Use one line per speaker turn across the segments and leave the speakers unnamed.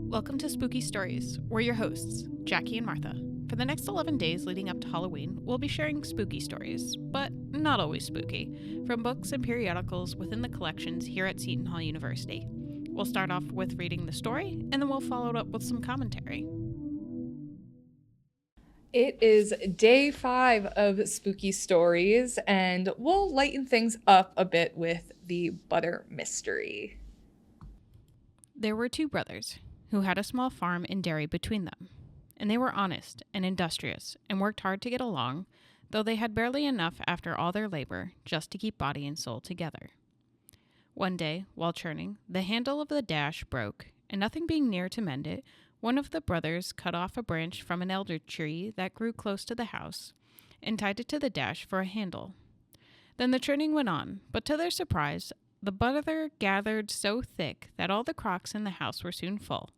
Welcome to Spooky Stories. We're your hosts, Jackie and Martha. For the next 11 days leading up to Halloween, we'll be sharing spooky stories, but not always spooky, from books and periodicals within the collections here at Seton Hall University. We'll start off with reading the story, and then we'll follow it up with some commentary.
It is day 5 of Spooky Stories, and we'll lighten things up a bit with the butter mystery.
There were 2 brothers who had a small farm and dairy between them, and they were honest and industrious and worked hard to get along, though they had barely enough after all their labor just to keep body and soul together. One day, while churning, the handle of the dash broke, and nothing being near to mend it, one of the brothers cut off a branch from an elder tree that grew close to the house and tied it to the dash for a handle. Then the churning went on, but to their surprise, the butter gathered so thick that all the crocks in the house were soon full,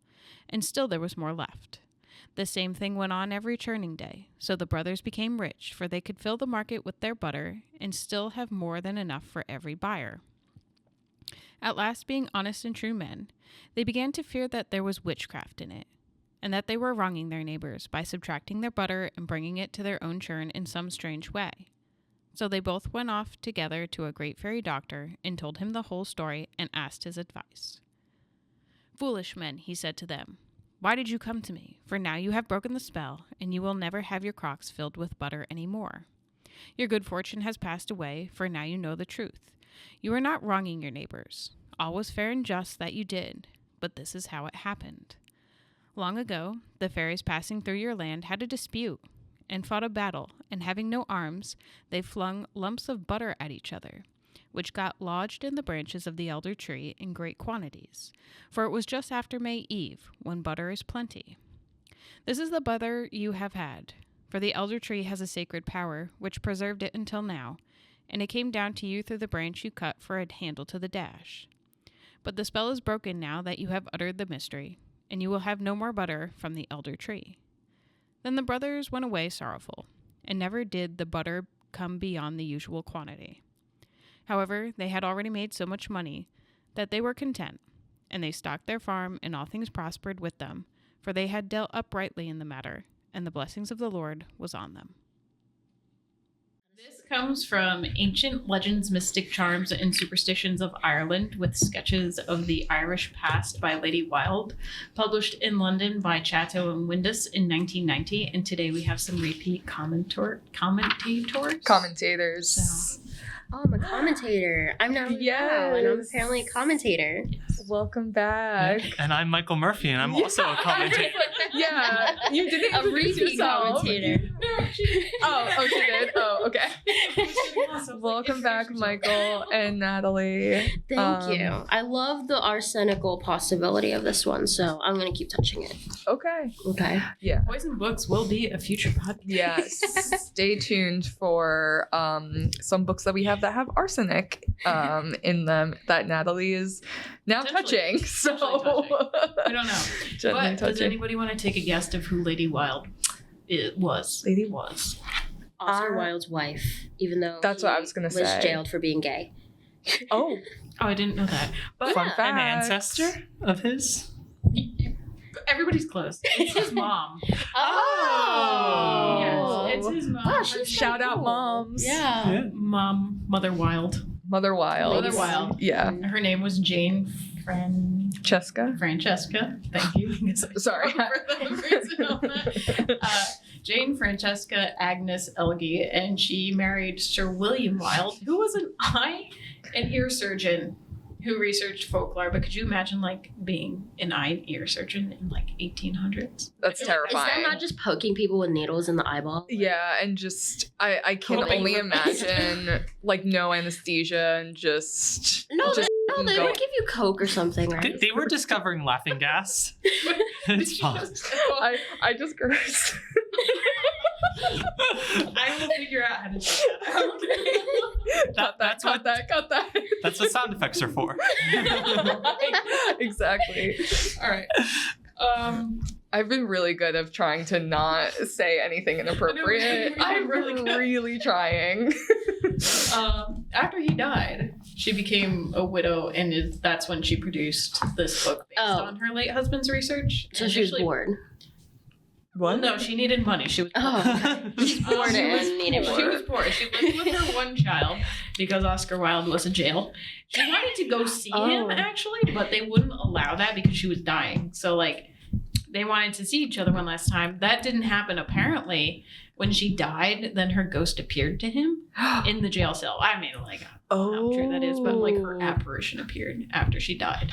and still there was more left. The same thing went on every churning day, so the brothers became rich, for they could fill the market with their butter and still have more than enough for every buyer. At last, being honest and true men, they began to fear that there was witchcraft in it, and that they were wronging their neighbors by subtracting their butter and bringing it to their own churn in some strange way. So they both went off together to a great fairy doctor and told him the whole story and asked his advice. "Foolish men," he said to them, "why did you come to me? For now you have broken the spell, and you will never have your crocks filled with butter any more. Your good fortune has passed away, for now you know the truth. You are not wronging your neighbors. All was fair and just that you did, but this is how it happened. Long ago, the fairies passing through your land had a dispute and fought a battle, and having no arms, they flung lumps of butter at each other, which got lodged in the branches of the elder tree in great quantities, for it was just after May Eve, when butter is plenty. This is the butter you have had, for the elder tree has a sacred power, which preserved it until now, and it came down to you through the branch you cut for a handle to the dash. But the spell is broken now that you have uttered the mystery, and you will have no more butter from the elder tree." Then the brothers went away sorrowful, and never did the butter come beyond the usual quantity. However, they had already made so much money that they were content, and they stocked their farm, and all things prospered with them, for they had dealt uprightly in the matter, and the blessings of the Lord was on them. This comes from Ancient Legends, Mystic Charms, and Superstitions of Ireland, with sketches of the Irish past by Lady Wilde, published in London by Chatto and Windus in 1990. And today we have some repeat commentators. So.
Oh, I'm a commentator. I'm not really wow, and I'm apparently a commentator.
Yes.
Welcome back.
Yeah. And I'm Michael Murphy, and I'm also a commentator.
Yeah, you didn't
A
introduce
repeat
yourself.
commentator.
She did? Oh, okay. Welcome back, Michael and Natalie.
Thank you. I love the arsenical possibility of this one, so I'm going to keep touching it.
Okay.
Okay.
Yeah.
Poison Books will be a future podcast.
Yes. Stay tuned for some books that we have that have arsenic in them that Natalie is now touching. So
I don't know.
Gently
But does anybody want to take a guess of who Lady Wilde was?
Oscar Wilde's wife, even though
That's what I was gonna
was
say.
jailed for being gay.
Oh,
I didn't know that. But
fun fact.
An ancestor of his?
everybody's close. It's his mom.
Oh!
Yes, it's his mom.
Wow, she's
Shout out
cool.
moms.
Yeah.
Mother Wilde.
Mother Wilde.
Mother Wilde.
Yeah.
Her name was Jane
Cheska.
Francesca. Thank you.
Sorry.
Jane Francesca Agnes Elgie, and she married Sir William Wilde, who was an eye and ear surgeon who researched folklore. But could you imagine being an eye and ear surgeon in 1800s?
That's terrifying.
Is that not just poking people with needles in the eyeball?
Yeah, and just I can
Hoping
only
for-
imagine no anesthesia and just
No,
just
they
go-
would give you Coke or something, right?
They were discovering laughing gas. It's fun.
I just cursed.
I will figure out how to do that.
That's
cut that.
That's what sound effects are for.
Exactly.
All right.
I've been really good at trying to not say anything inappropriate.
I know,
I'm
really good.
really trying.
After he died, She became a widow, and that's when she produced this book based on her late husband's research.
So she was bored.
What?
Well, no, she needed money. She was
She's bored and needed
She was poor. She lived with her one child because Oscar Wilde was in jail. She wanted to go see him, actually, but they wouldn't allow that because she was dying. So, like, they wanted to see each other one last time. That didn't happen, apparently. When she died, then her ghost appeared to him in the jail cell. I mean, like, I don't know how true that is, but, like, her apparition appeared after she died.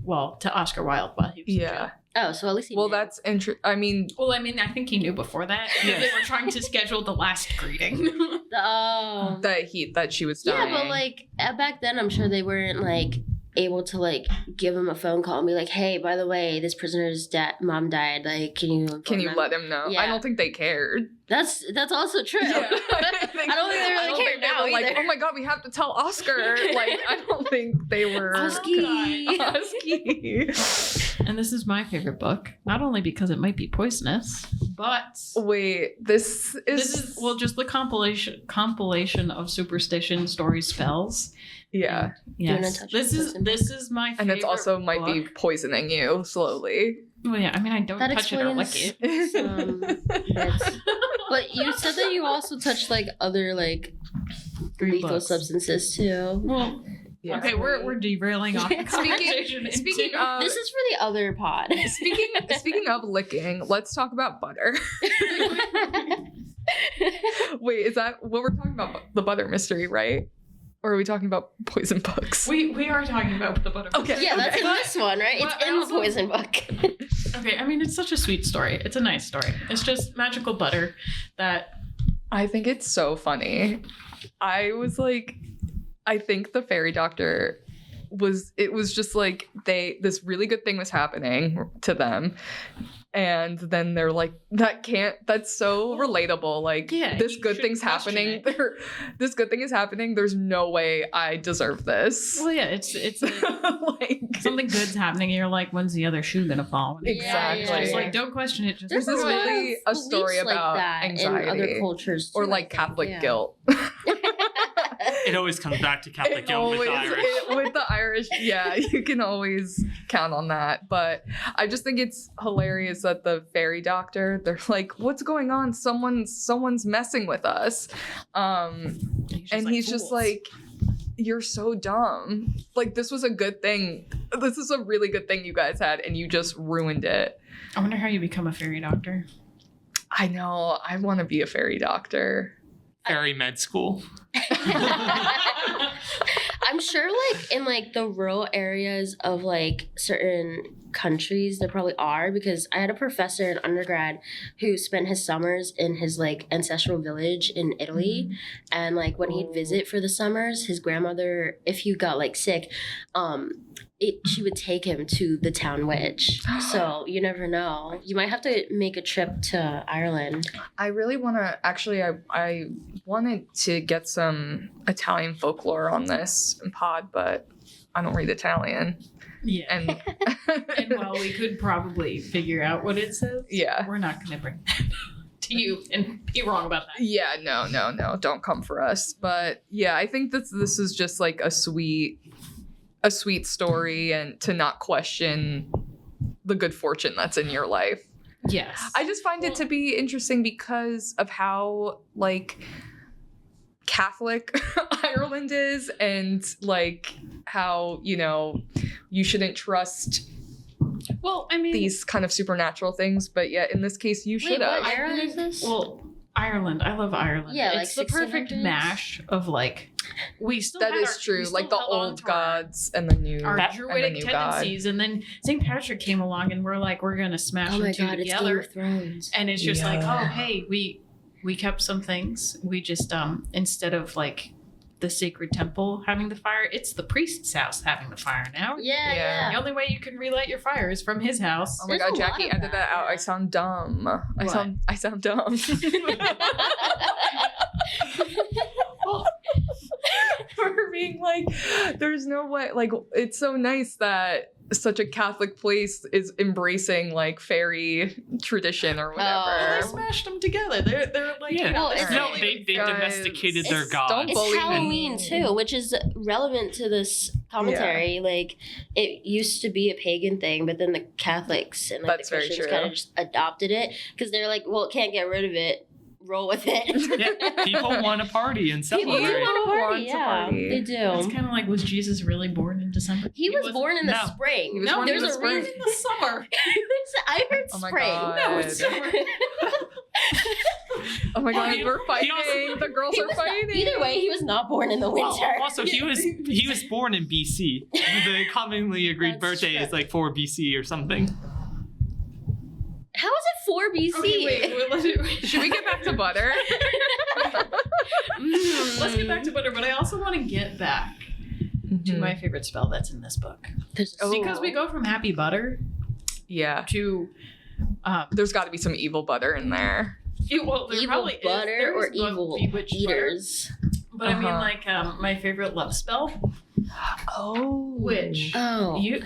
Well, to Oscar Wilde while he was in jail.
Oh, so at least he
Well,
knew.
that's interesting. I mean,
I think he knew before that. They were trying to schedule the last greeting.
that she was dying.
Yeah, but like back then, I'm sure they weren't like able to like give him a phone call and be like, "Hey, by the way, this prisoner's mom died. Like, can you let
him know?"
Yeah.
I don't think they cared.
That's also true.
Yeah,
I don't think they really care now either.
Like, oh my god, we have to tell Oscar. Like, I don't think they were.
Oski.
And this is my favorite book, not only because it might be poisonous, but
wait, this is
just the compilation of superstition stories, spells.
Yeah.
Yes. This is my favorite.
And it's also might
book.
be poisoning you slowly.
Well, yeah. I mean, I don't touch it or lick it.
But you said that you also touched like other like lethal substances too.
Well, yeah. Okay, we're derailing off the conversation.
Speaking of,
this is for the other pod.
Speaking of licking, let's talk about butter. Wait, is that what we're talking about? The butter mystery, right? Or are we talking about poison books?
We are talking about the butter.
Okay.
Yeah, that's in this one, right? It's in the poison book.
Okay, I mean, it's such a sweet story. It's a nice story. It's just magical butter that...
I think it's so funny. I was like, I think the fairy doctor it was just like this really good thing was happening to them. And then they're like, that's so relatable. Like,
yeah,
this good thing's happening. This good thing is happening. There's no way I deserve this.
Well, yeah, it's like something good's happening. And you're like, when's the other shoe gonna fall?
Exactly.
It's just like, don't question it. Just
this is really a story about
that
anxiety
in other cultures too,
or like Catholic guilt.
It always comes back to Catholic guilt with the Irish.
With the Irish, yeah, you can always count on that. But I just think it's hilarious that the fairy doctor, they're like, what's going on? Someone's messing with us. And he's just like, you're so dumb. Like, this was a good thing. This is a really good thing you guys had, and you just ruined it.
I wonder how you become a fairy doctor.
I know. I want to be a fairy doctor.
Fairy med school.
I'm sure like in like the rural areas of like certain countries there probably are, because I had a professor in undergrad who spent his summers in his like ancestral village in Italy. And like when he'd visit for the summers, his grandmother, if he got like sick, she would take him to the town witch. So you never know. You might have to make a trip to Ireland.
I really want to, actually, I wanted to get some Italian folklore on this pod, but I don't read Italian.
Yeah.
And
while we could probably figure out what it says,
yeah,
we're not going to bring that to you and be wrong about that.
Yeah, no, don't come for us. But yeah, I think this is just like a sweet story, and to not question the good fortune that's in your life.
Yes.
I just find it to be interesting because of how like Catholic Ireland is, and like how, you know, you shouldn't trust these kind of supernatural things, but yet in this case you should have.
What Ireland is this?
Well, Ireland. I love Ireland.
Yeah,
it's
like
the perfect
1600s?
mash of like
That is true. Like the old gods and the new
our
and the
druidic
new
tendencies, and then St. Patrick came along, and we're like, we're gonna smash them two
It's Game
together.
of Thrones.
And it's just like, oh hey, we kept some things. We just instead of like the sacred temple having the fire, it's the priest's house having the fire now.
Yeah.
The only way you can relight your fire is from his house.
Oh my
There's
god,
a lot
Jackie,
of
edit that out.
yeah.
I sound dumb. I sound dumb.
For me,
being like, there's no way. Like, it's so nice that such a Catholic place is embracing like fairy tradition or whatever.
Well, they smashed them together. They're like,
Yeah.
Well, it's
No,
like-
they
Guys,
domesticated their
it's-
god.
don't
It's
bully me.
Halloween too, which is relevant to this commentary. Like, it used to be a pagan thing, but then the Catholics and like
That's
the
very
Christians
true.
kind of just adopted it because they're like, well, can't get rid of it. Roll with it.
Yeah, people want to party and
People do
celebrate.
want to party.
Want to
Yeah,
party.
they
It's
do.
kind of like, was Jesus really born in December?
He was
wasn't-
born in the
No.
spring.
He was
No,
born
there's
in the
a
spring.
reason.
in the summer.
I heard
Oh my
spring.
God.
No, it's summer.
Oh my god,
he-
we're
he
fighting.
also-
The girls
He
are
was not-
fighting.
either way, he was not born in the
Well,
winter.
also, he was born in BC. The commonly agreed
That's
birthday
true.
is like 4 BC or something.
How is it 4 BC?
Okay, wait, let's
Should we get back to butter?
let's get back to butter, but I also want to get back to my favorite spell that's in this book.
There's a
Oh.
Because we go from happy butter
Yeah.
to
There's got to be some evil butter in there.
well, there
evil
probably is.
butter
There
or
is both
evil
bewitched
eaters.
butter, but I mean
Uh-huh.
like my favorite love spell,
Oh.
which
Oh,
you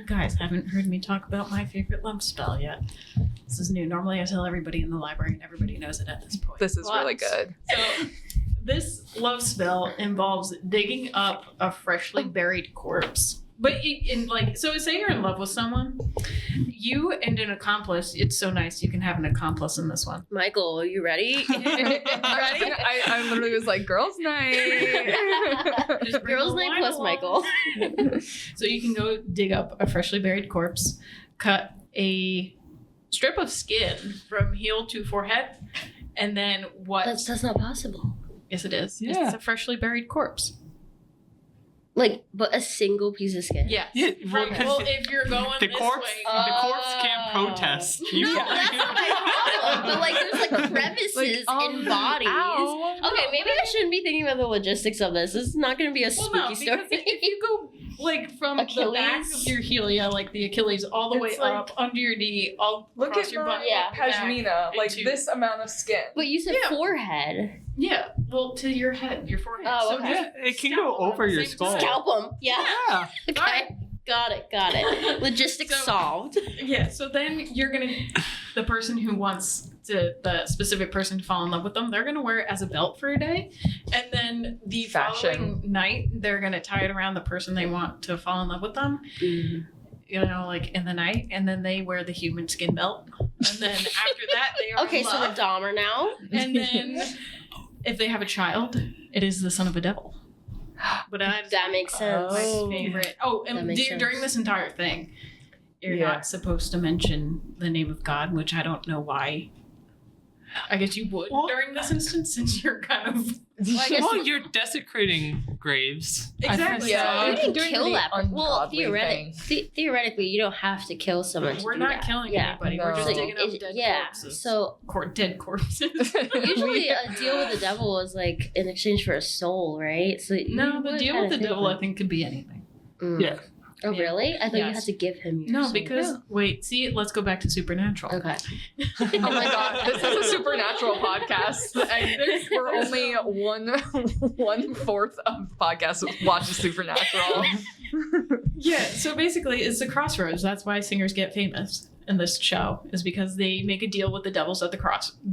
guys haven't heard me talk about my favorite love spell yet. This is new. Normally I tell everybody in the library and everybody knows it at this point.
This is
But-
really good.
So this love spell involves digging up a freshly buried corpse. But so say you're in love with someone, you and an accomplice. It's so nice you can have an accomplice in this one.
Michael, are you ready?
I literally was like, girls' night.
Just bring
Girls'
the
night
wine
plus
along.
Michael.
So you can go dig up a freshly buried corpse, cut a strip of skin from heel to forehead, and then what?
That's not possible.
Yes, it is.
Yeah.
It's a freshly buried corpse.
Like, but a single piece of skin.
Yeah.
Yeah, well,
From,
'cause
well, if you're going
the
this
corpse,
way,
the corpse can't protest. You
No, that's not my problem. But like, there's like crevices in bodies.
Ow.
Okay, maybe I shouldn't be thinking about the logistics of this. This is not going to be a
Well,
spooky
no,
story.
because if you go like from the back
Achilles?
of your heel, yeah, like the Achilles, all the way
It's like-
up under your knee, all
Look
across
at
your
my
butt.
Yeah.
pashmina, like
into-
this amount of skin.
But you said
Yeah.
forehead.
Yeah, well, to your head, your forehead.
Oh,
So
okay.
just
Yeah, it can
scalp
go
them
over
at the
your
same
skull.
time.
Scalp them. Yeah.
Yeah.
Okay. Got it. Logistics
So-
solved.
Yeah, so then the person who wants the specific person to fall in love with them, they're gonna wear it as a belt for a day, and then the
Fashion.
following night they're gonna tie it around the person they want to fall in love with them. You know, like in the night, and then they wear the human skin belt, and then after that they are
Okay,
in
so we're
love.
Dahmer now.
And then if they have a child, it is the son of a devil. But
That makes sense.
Oh.
my favorite. Oh,
That
and
makes sense.
during this entire thing, you're
Yeah.
not supposed to mention the name of God, which I don't know why. I guess you would
Well-
during this instance, since you're kind of
I guess-
Well, you're desecrating graves.
exactly.
Yeah.
You
You're
didn't
doing
kill
the
that person. Well,
ungodly
theoretically, you don't have to kill someone to
We're
do
not
that.
killing
Yeah.
anybody. We're just
No.
digging up
It-
dead
yeah.
corpses.
So
Dead corpses.
usually a deal with the devil is like in exchange for a soul, right? So
No,
you
the
would
deal
kinda
with the
think
devil,
like-
I think, could be anything.
Yeah.
Oh,
Yeah.
really? I thought you
Yes.
had to give him your
No,
soul.
because wait, see, let's go back to Supernatural.
Okay.
Oh my god, this is a supernatural podcast. We're only one fourth of podcasts watches Supernatural.
Yeah, so basically, it's the crossroads. That's why singers get famous in this show, is because they make a deal with the devils at the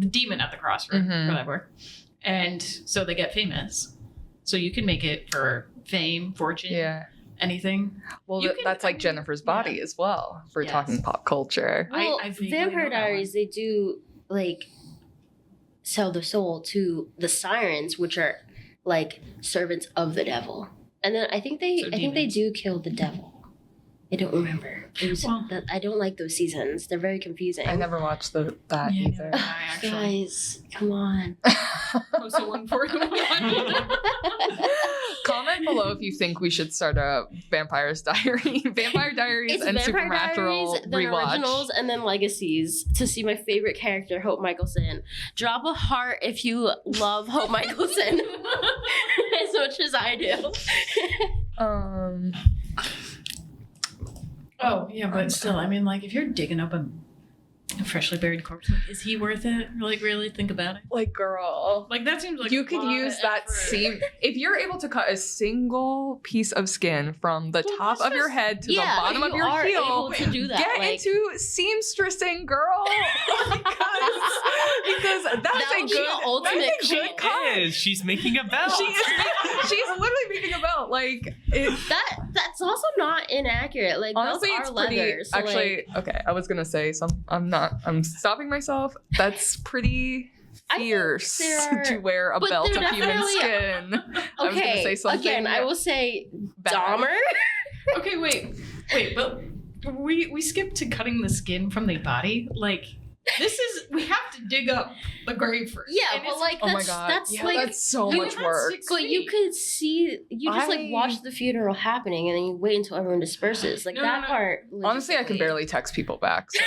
demon at the crossroad,
Mhm.
whatever, and so they get famous. So you can make it for fame, fortune,
Yeah.
anything.
Well,
You can-
that's like Jennifer's Body as well. If we're
Yes.
talking pop culture.
Well,
I vaguely
Vampire
know that
Diaries, they do like sell their soul to the sirens, which are like servants of the devil. And then I think they
So
do
demons.
kill the devil. I don't remember. It was
Well-
that I don't like those seasons. They're very confusing.
I never watched that
Yeah,
either.
no, I actually.
Guys, come on.
Oh, so 141.
Comment below if you think we should start a Vampire's Diary, Vampire Diaries,
It's
and
Vampire
Supernatural
Diaries, then
rewatch.
originals, and then legacies to see my favorite character, Hope Michelson. Drop a heart if you love Hope Michelson as much as I do.
Oh, yeah, but still, I mean, like, if you're digging up a freshly buried corpse. Like, is he worth it? Like, really think about it.
Like, girl.
Like, that seems like
You
a
could
lot
use
of
that
effort.
same if you're able to cut a single piece of skin from the
Well,
top
that's
of your
just-
head to the bottom of
you
your
are
heel.
able to do that.
Get
like,
into seamstressing, girl. because that's
That
a
would be
good,
the ultimate
that's a good
call.
cut.
Is. She's making a belt.
She's literally making a belt. Like it,
that's also not inaccurate. Like
honestly,
belts
it's
are
pretty.
leather. So
Actually, okay, I was gonna say some. I'm stopping myself. That's pretty
I think
fierce
there are-
to wear a
but
belt
there
of human
definitely-
skin.
like,
I was gonna say something
again, I will say
bad.
Dahmer.
Okay, wait, but we skipped to cutting the skin from the body. Like, we have to dig up the grave first.
Yeah,
And
but
it's-
like
Oh my
that's
god,
that's
yeah,
like
that's so
you
much
had
work.
6
but you
feet.
could see you just like watch
I-
the funeral happening and then you wait until everyone disperses. Like
No,
that
no.
part.
Honestly, I can
logistically-
barely text people back. So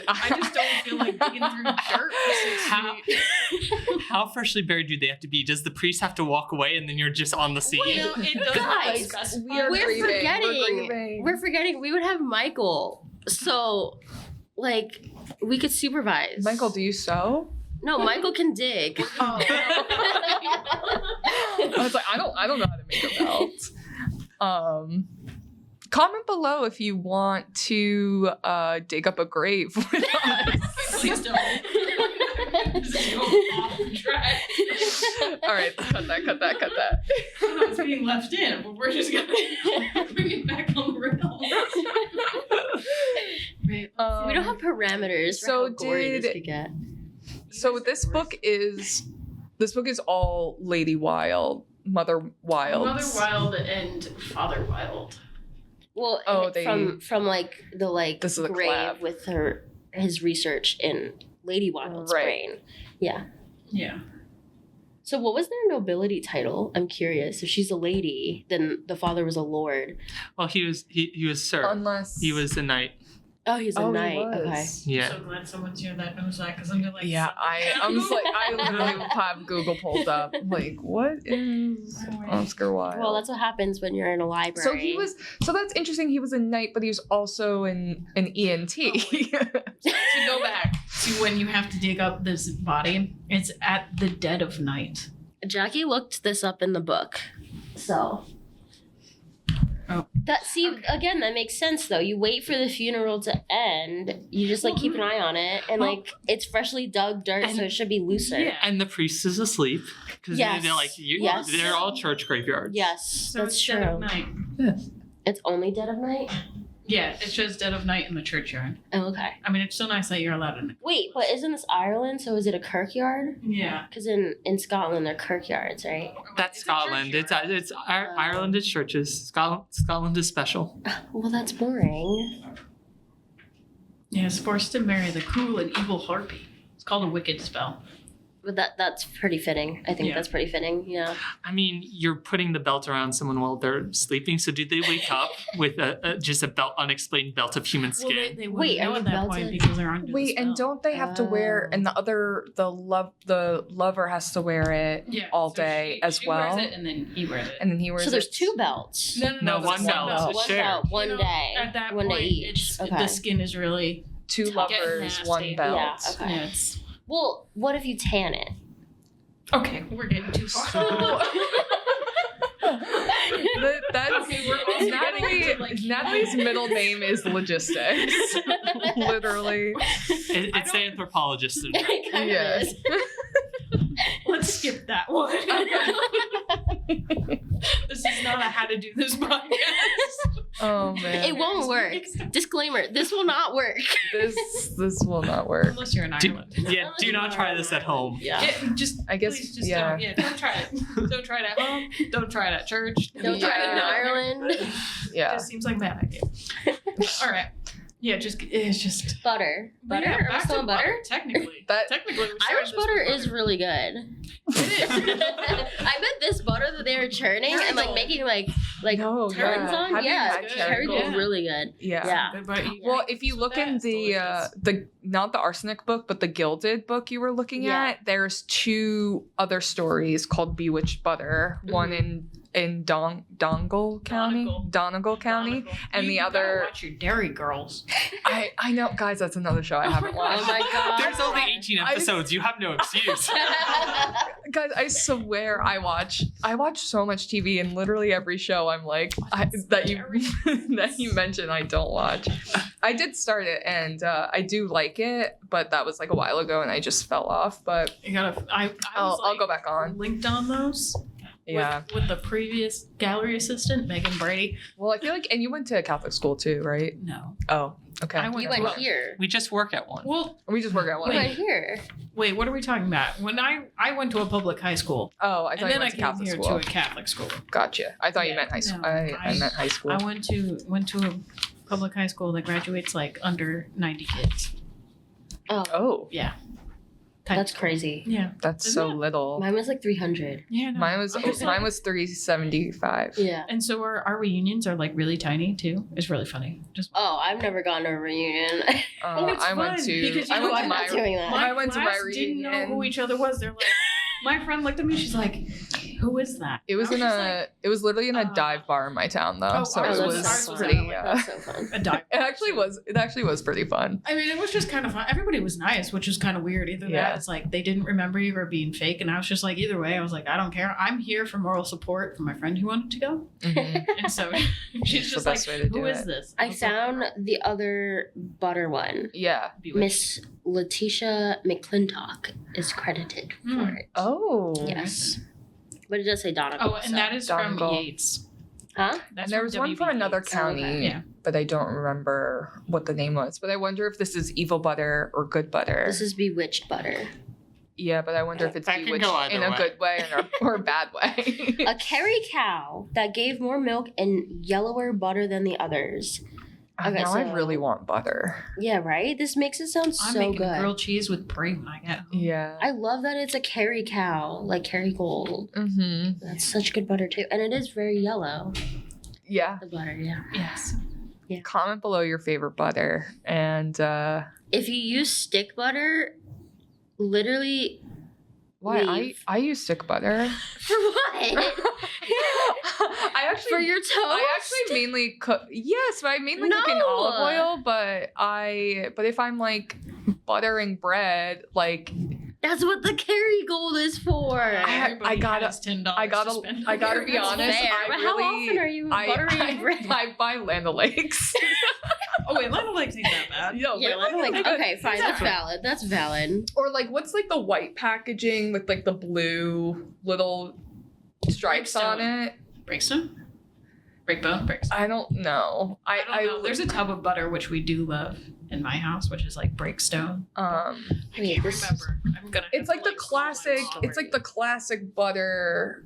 I just don't feel like digging through dirt for 6
How,
feet.
how freshly buried do they have to be? Does the priest have to walk away and then you're just on the scene?
You know, it doesn't
Guys,
specify.
We're
We're
grieving.
forgetting. We're forgetting. We would have Michael. So, like, we could supervise.
Michael, do you sew?
No, Michael can dig.
I was like, I don't know how to make a belt. Comment below if you want to dig up a grave with us.
Please don't. Just go off track.
All right, cut that.
I know it's being left in, but we're just gonna bring it back on the rails.
We don't have parameters for
so
how gory this
did-
could get.
So this book is all Lady Wilde, Mother Wilde.
Mother Wilde and Father Wilde.
Well,
Oh,
from like the like
This is a
grave
collab.
with his research in Lady Wilde's
Right.
brain. Yeah.
Yeah.
So what was their nobility title? I'm curious. If she's a lady, then the father was a lord.
Well, he was sir.
Unless
He was a knight.
Oh, he's a
Oh, he
knight. Okay.
was.
Yeah.
I'm so glad someone's here that knows that because I'm gonna like.
Yeah, I'm just like I literally have Google pulled up. Like, what is Oscar Wilde?
Well, that's what happens when you're in a library.
So that's interesting. He was a knight, but he was also an ENT.
To go back to when you have to dig up this body, it's at the dead of night.
Jackie looked this up in the book. So.
Oh.
Again, that makes sense though. You wait for the funeral to end. You just like keep an eye on it, and
Well-
like it's freshly dug dirt, so it should be looser.
Yeah.
And the priest is asleep because
Yes.
they're like
Yes.
they're all church graveyards.
Yes,
So
that's
it's
true.
dead of night.
It's only dead of night.
Yeah, it shows dead of night in the churchyard.
Oh, okay.
I mean, it's so nice that you're allowed in.
Wait, but isn't this Ireland? So is it a kirkyard?
Yeah.
Because in Scotland they're kirkyards, right?
That's
It's a
Scotland.
churchyard.
It's Ireland is churches. Scotland is special.
Well, that's boring.
Yeah, it's forced to marry the cruel and evil harpy. It's called a wicked spell.
But that's pretty fitting. I think
Yeah.
that's pretty fitting. Yeah.
I mean, you're putting the belt around someone while they're sleeping. So did they wake up with just a belt, unexplained belt of human
Well,
skin?
they
Wait,
wouldn't know
are
at
you
that
belted?
point because they're under the
Wait, and
spell.
don't they have to wear? And the lover has to wear it
Yeah,
all
so
day
she
as well,
wears it and then he wears it.
and then he wears
So there's
it.
two belts.
No,
No,
it's
one belt.
One
Share.
belt, one
You know,
day.
At that
one
point,
day each.
it's
Okay.
the skin is really
Two
Getting
lovers,
nasty.
one belt.
Yeah, okay.
yeah, it's
Well, what if you tan it?
okay. We're getting too far.
That's
Okay, we're also
Natalie.
getting into, like,
Natalie's middle name is logistics. Literally.
It's the anthropologist in me.
It kind
Yes.
of is.
Let's skip that one. This is not a how to do this podcast.
Oh man.
It won't work. Disclaimer: this will not work.
This will not work.
Unless you're in Ireland.
Do not try this at home.
Yeah.
Yeah, just
I guess
please just
yeah.
don't. Yeah, don't try it. Don't try it at home. Don't try it at church.
Don't try it in
Yeah.
Ireland.
It
Yeah.
just seems like a bad idea. All right. Yeah, it's just
Butter.
But
Butter?
yeah,
Are we
back
still
to
on butter?
Technically,
That-
technically, we started
Irish
this
butter
with
is really good.
It
I bet this butter that they were churning and like
Terrible.
making like
No,
turns
yeah.
on,
Have you
yeah,
had
curry
Kerrygold?
is really good.
Yeah.
Yeah.
Good, but you-
Well, if you
so
look in
that's delicious.
the not the arsenic book, but the Gilded book you were looking
Yeah.
at, there's two other stories called Bewitched Butter. One in in Donegal County, Donegal County, and the
You gotta
other.
watch your Dairy Girls.
I know, guys. That's another show I haven't watched.
Oh my god.
There's only 18 episodes. You have no excuse.
Guys, I swear I watch so much TV, and literally every show I'm like that you mentioned I don't watch. I did start it, and I do like it, but that was like a while ago, and I just fell off. But
You gotta.
I'll go back on.
Linked on those.
Yeah.
With the previous gallery assistant, Megan Brady.
Well, I feel like, and you went to a Catholic school too, right?
No.
Oh, okay.
I went
You
to
went
a-
here.
We just work at one.
Well,
We just work at
You
one.
went here.
wait. What are we talking about? When I went to a public high school,
Oh, I
and
thought you
then I
went to
came
Catholic
here
school.
to a Catholic school.
Gotcha. I thought you
Yeah,
meant high school.
no,
I meant high school.
I went to a public high school that graduates like under 90 kids.
Oh,
Oh,
that's crazy.
Yeah.
that's
Isn't
so
it?
little.
Mine was like 300.
Yeah. No.
Mine was
I'm just
mine
like-
was 375.
Yeah.
And so our reunions are like really tiny too. It's really funny. Just
Oh, I've never gone to a reunion.
it's
I went
fun,
to
because
I
you
went
know
to
I'm
my
not doing that.
I went to my
class didn't know
reunion.
who each other was. They're like, my friend looked at me. She's like, "Who is that?"
It was
I
in
just
a it was literally in a dive bar in my town though.
Oh,
So
ours
it
was-
was
ours was
pretty
that
That's so fun.
a dive.
it actually was pretty fun.
I mean, it was just kind of fun. Everybody was nice, which was kind of weird. Either
Yeah.
that, it's like they didn't remember you or being fake, and I was just like, either way, I was like, I don't care. I'm here for moral support for my friend who wanted to go,
Mhm.
and so she's
It's
just
the
like,
best way to do
"Who is
it.
this?"
I
was like,
found the other butter one.
Yeah.
Bewitched.
Miss Letitia McClintock is credited for
Hmm.
it.
Oh.
Yes. But it does say Donegal.
Oh, and
so-
that is from
Dongle.
Yates.
Huh?
That's
And there
from
was one from
WB
another
Yates.
county,
Yeah.
but I don't remember what the name was. But I wonder if this is evil butter or good butter.
This is Bewitched butter.
Yeah, but I wonder if it's
That can
bewitched
go either
in a
way.
good way or a bad way.
A Kerry cow that gave more milk and yellower butter than the others. Okay,
now I
so-
really want butter.
Yeah, right? This makes it sound
I'm
so
making
good.
grilled cheese with brie when I get home.
Yeah.
I love that it's a Kerry cow, like Kerry Gold.
Mm-hmm.
That's such good butter too. And it is very yellow,
Yeah.
the butter, yeah.
Yes.
Comment below your favorite butter. And
If you use stick butter, literally
why
leave.
I use stick butter.
For what?
I actually
For your toast?
I actually mainly cook. Yes, but I mainly cook in
No.
olive oil. But if I'm like buttering bread, like
That's what the Kerry Gold is for.
I gotta-
has $10
I gotta-
to spend
I
on
gotta
your
be
bread.
honest,
Fair,
I
but
really-
how often are you buttering bread?
I buy Land O'Lakes.
Oh wait, Lana Lake's ain't that bad.
Yo,
Yeah,
but
I'm like, okay, fine, that's
Exactly.
valid. That's valid.
Or like, what's like the white packaging with like the blue little stripes on
Breakstone.
it?
Breakstone? Breakbone? Breakstone.
I don't know.
I don't know. There's a tub of butter which we do love in my house, which is like Breakstone.
I
I
Wait,
can't
this-
remember. I'm gonna.
It's
have
like
to,
the classic.
Google
It's like the classic butter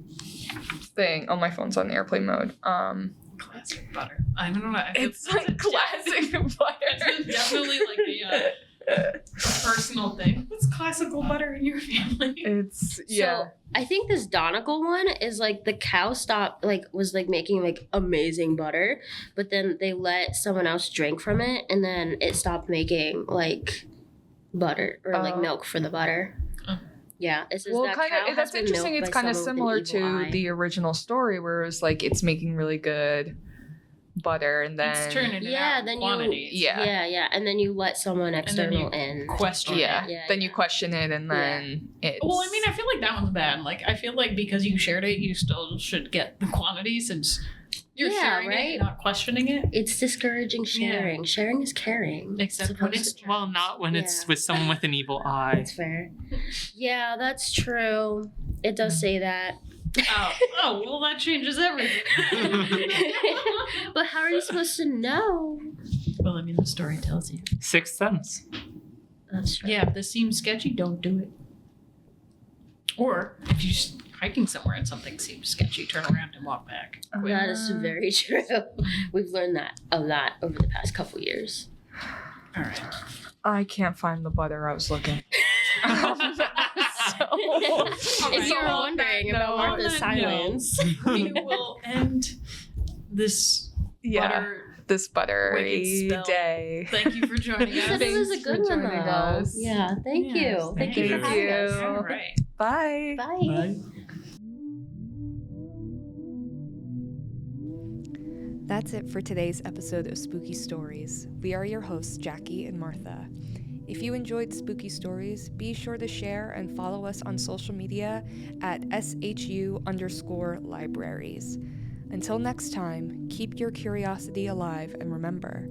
thing. Oh, my phone's on airplane mode.
classic butter. I don't know. I feel-
It's like classic
It's
butter.
definitely like a personal thing. What's classical butter in your family?
It's yeah.
So I think this Donegal one is like the cow stopped was making like amazing butter, but then they let someone else drink from it, and then it stopped making like butter or like
Oh.
milk for the butter.
Oh.
Yeah, it says
Well,
that
kind
cow
of.
has
That's
been
interesting.
milked
It's
by
kind of
someone with
similar
an evil
to
eye.
the original story, where it was like it's making really good butter, and then
It's turning it
Yeah,
out
then
in
you-
quantities.
Yeah.
and then you let someone
then
external
you
in.
Question.
yeah.
Yeah,
Then you
yeah.
question it, and then it's.
Well, I mean, I feel like that one's bad. Like, I feel like because you shared it, you still should get the quantity since you're
Yeah,
sharing it,
right?
and not questioning it.
It's discouraging sharing. Sharing is caring.
Except
It's
when
supposed
it's
to
Well, not when it's
Yeah.
with someone with an evil eye.
That's fair. Yeah, that's true. It does say that.
oh, well, that changes everything.
But how are you supposed to know?
Well, I mean, the story tells you.
Sixth Sense.
That's true.
Yeah, if this seems sketchy, don't do it. Or if you're just hiking somewhere and something seems sketchy, turn around and walk back.
That is very true. We've learned that a lot over the past couple years.
All right.
I can't find the butter I was looking.
If you're
on
wondering
that
about
note-
Martha's
on that
silence.
We will end this
Yeah,
butter.
this
Wicked
buttery
spell.
day.
Thank you for joining
You
us.
said it was a
Thanks
good
for
one, though.
joining us.
Yeah, thank
Yes,
you. Thank you for
thank
having
you.
us.
All right.
Bye.
Bye.
Bye.
That's it for today's episode of Spooky Stories. We are your hosts, Jackie and Martha. If you enjoyed Spooky Stories, be sure to share and follow us on social media at SHU_libraries. Until next time, keep your curiosity alive and remember,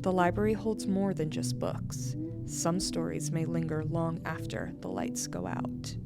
the library holds more than just books. Some stories may linger long after the lights go out.